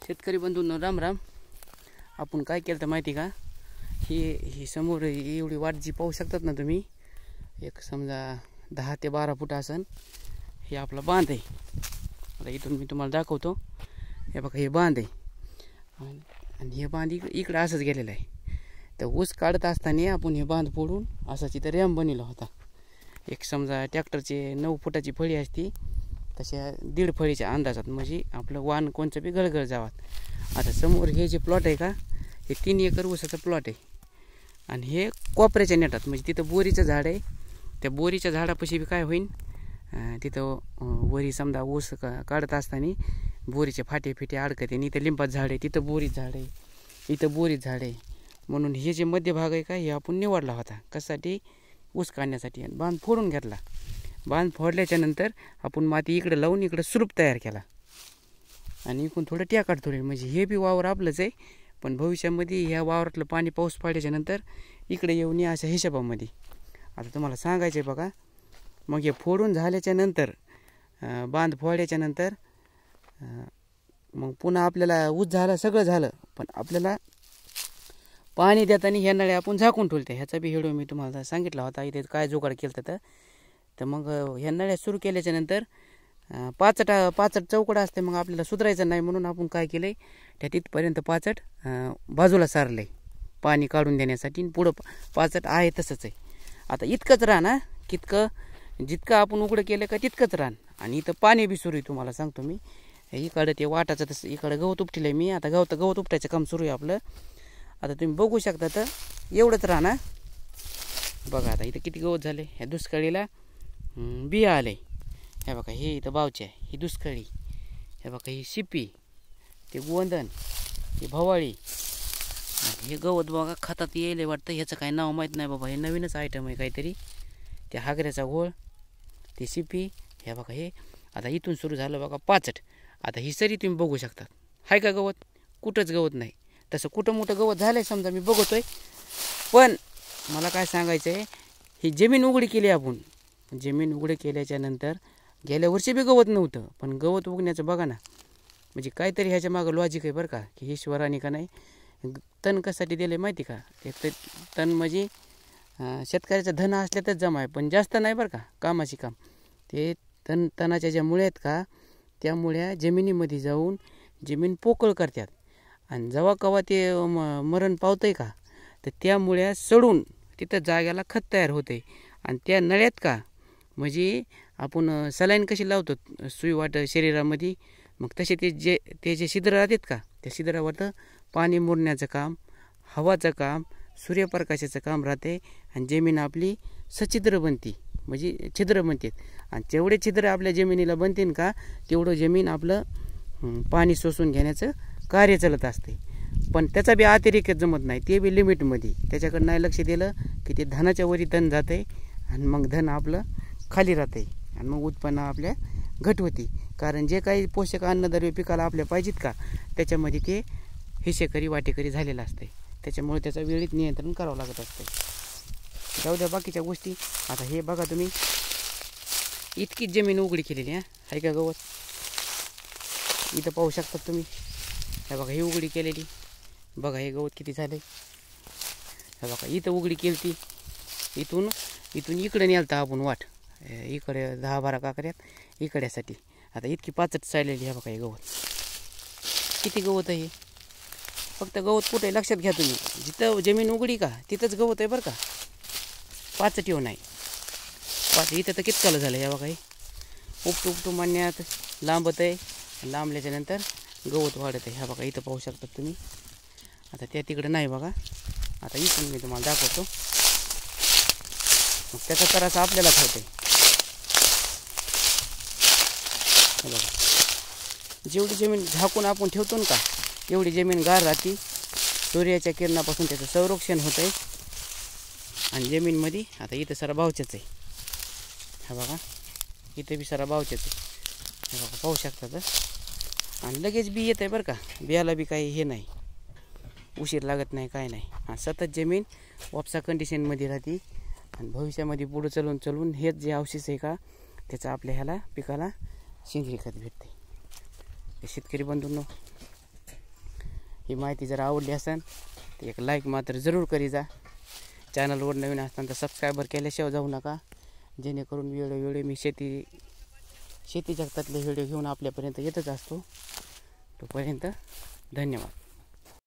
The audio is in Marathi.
शेतकरी बंधूंनो राम राम. आपण काय केलं तर माहिती का, ही समोर एवढी वाट जी पाहू शकतात ना तुम्ही, एक समजा 10 ते 12 फूट असन. हे आपला बांध आहे. आता इथून मी तुम्हाला दाखवतो. हे बघा हे बांध आहे आणि हे बांध इकडे असंच गेलेलं आहे. तर ऊस काढत असताना आपण हे बांध फोडून असाच इथं रॅम्प बनवला होता. एक समजा ट्रॅक्टरचे 9 फुटाची फळी असती तशा 1.5 फळीच्या अंदाजात, म्हणजे आपलं वाहन कोणचं बी गळगळ जावात. आता समोर हे जे प्लॉट आहे का, हे 3 एकर ऊसाचं प्लॉट आहे. आणि हे कोपऱ्याच्या नेटात, म्हणजे तिथं बोरीचं झाड आहे. त्या बोरीच्या झाडापाशी बी काय होईन, तिथं वरी समजा ऊस काढत असताना बोरीचे फाटे फिटे अडकते. आणि इथं लिंबाचं झाड आहे, तिथं बोरीचं झाड आहे, इथं बोरीचं झाड आहे. म्हणून हे जे मध्यभाग आहे का, हे आपण निवडला होता कशासाठी, ऊस काढण्यासाठी. आणि बांध फोडून घेतला. बांध फोडल्याच्या नंतर आपण माती इकडे लावून इकडे सुरूप तयार केला. आणि इकडून थोडं टेकाट थोडे, म्हणजे हे बी वावर आपलंच आहे. पण भविष्यामध्ये ह्या वावरातलं पाणी पाऊस पडल्याच्या नंतर इकडे येऊन या अशा हिशोबामध्ये. आता तुम्हाला सांगायचं आहे बघा. मग हे फोडून झाल्याच्या नंतर, बांध फोडल्याच्या नंतर मग पुन्हा आपल्याला ऊस झाला, सगळं झालं. पण आपल्याला पाणी देताना ह्या नळ्या आपण झाकून ठेवल्या. ह्याचा बी व्हिडिओ मी तुम्हाला सांगितला होता, इथे काय जुगाड केलं तर मग ह्या नळ्या सुरू केल्याच्या नंतर पाचट चौकडा असते. मग आपल्याला सुधारायचं नाही म्हणून आपण काय केलं आहे, त्या तिथपर्यंत पाचट बाजूला सारलं आहे पाणी काढून देण्यासाठी. पुढं पाचट आहे तसंच आहे. आता इतकंच रान हा, जितकं आपण उघडं केलं का तितकंच रान. आणि इथं पाणी बी सुरू आहे, तुम्हाला सांगतो मी. इकडं ते वाटाचं तसं इकडं गवत उपटिलं आहे मी. आता गवत उपटायचं काम सुरू आहे आपलं. आता तुम्ही बघू शकता. तर एवढंच रान हा. बघा आता इथं किती गवत झाले. ह्या दुष्काळीला बिया आले. हे बघा हे इथं बावचे आहे, ही दुष्काळी. हे बघा ही शिपी, ते गोंधन, हे भवाळी. हे गवत बघा खतात येईल वाटतं. ह्याचं काय नाव माहीत नाही बाबा, हे नवीनच आयटम आहे काहीतरी. ते हागऱ्याचा घोळ, ते शिपी. हे बघा हे आता इथून सुरू झालं बघा पाचट. आता ही सरी तुम्ही बघू शकता. हाय का गवत? कुठंच गवत नाही. तसं कुठं मोठं गवत झालं आहे समजा, मी बघतोय. पण मला काय सांगायचं आहे, ही जमीन उघडी केली आपण. जमीन उघडी केल्याच्या नंतर गेल्या वर्षी बी गवत नव्हतं, पण गवत उगण्याचं बघा ना. म्हणजे काहीतरी ह्याच्या मागं लॉजिक आहे बरं का, की ईश्वराने का नाही तण कशासाठी दिलं आहे माहिती का. एक तण म्हणजे शेतकऱ्याचं धन असल्यातच जमा आहे, पण जास्त नाही बरं का, कामाची काम. ते तणाच्या ज्या मुळ्या आहेत का, त्या मुळ्या जमिनीमध्ये जाऊन जमीन पोकळ करतात. आणि जेव्हा केव्हा ते मरण पावतंय का, तर त्या मुळ्या सडून तिथं जाग्याला खत तयार होते. आणि त्या नळ्यात का, म्हणजे आपण सलाईन कशी लावतो सुई वाट शरीरामध्ये, मग तसे ते जे छिद्र राहतात का, त्या छिद्रावर पाणी मुरण्याचं काम, हवाचं काम, सूर्यप्रकाशाचं काम राहते. आणि जमीन आपली सछिद्र बनते, म्हणजे छिद्र बनतात. आणि जेवढे छिद्र आपल्या जमिनीला बनतील का, तेवढं जमीन आपलं पाणी शोषून घेण्याचं कार्य चालत असते. पण त्याचा बी अतिरेक जमत नाही, ते बी लिमिटमध्ये. त्याच्याकडे नाही लक्ष दिलं की ते धनाच्या वरी धन जाते. आणि मग धन आपलं खाली राहते. आणि मग उत्पन्न आपल्या घट होती. कारण जे काही पोषक अन्नद्रव्य पिकाला आपल्या पाहिजेत का, त्याच्यामध्ये ते हिशेकरी वाटेकरी झालेलं असते. त्याच्यामुळे त्याचं वेळीत नियंत्रण करावं लागत असते. जाऊ द्या बाकीच्या गोष्टी. आता हे बघा तुम्ही, इतकीच जमीन उघडी केलेली आहे का गवत. इथं पाहू शकतात तुम्ही. हे बघा ही उघडी केलेली. बघा हे गवत किती झाले. हे बघा इथं उघडी केली ती. इथून इकडे नेलता आपण वाट, इकडे 10-12 काकऱ्यात इकड्यासाठी. आता इतकी पाचट चाललेली. हे बघा हे गवत किती गवत आहे. फक्त गवत कुठे आहे लक्षात घ्या तुम्ही. जिथं जमीन उघडी का तिथंच गवत आहे बरं का, पाचट येऊ नाही. इथं तर कितकालं झालं. हे बघा हे उपटू म्हणण्यात लांबत आहे. लांबल्याच्या नंतर गवत वाढत आहे. ह्या बघा इथं पाहू शकतात तुम्ही. आता त्या तिकडे नाही बघा. आता इथून मी तुम्हाला दाखवतो. मग त्याचा त्रास आपल्यालाच होते. हे बघा जेवढी जमीन झाकून आपण ठेवतो ना का, एवढी जमीन गार राहते. सूर्याच्या किरणापासून त्याचं संरक्षण होतं आहे. आणि जमीनमध्ये आता इथं सारा बावच्याच आहे. हा बघा इथे बी सारा बावच्याच आहे. हे बघा पाहू शकता तर. आणि लगेच बी येत आहे बरं का. बियाला बी काही हे नाही, उशीर लागत नाही, काय नाही. आणि सतत जमीन वापसा कंडिशनमध्ये राहते. आणि भविष्यामध्ये पुढं चलून हेच जे अवशेष आहे का, त्याचं आपल्या ह्याला पिकाला सेंद्रिय खत भेटते. शेतकरी बंधूंनो, ही माहिती जर आवडली असेल तर एक लाईक मात्र जरूर करी जा. चॅनलवर नवीन असताना तर सबस्क्रायबर केल्याशिवाय जाऊ नका, जेणेकरून वेळोवेळी मी शेती जगतातले व्हिडिओ घेऊन आपल्यापर्यंत येतच असतो. तोपर्यंत धन्यवाद.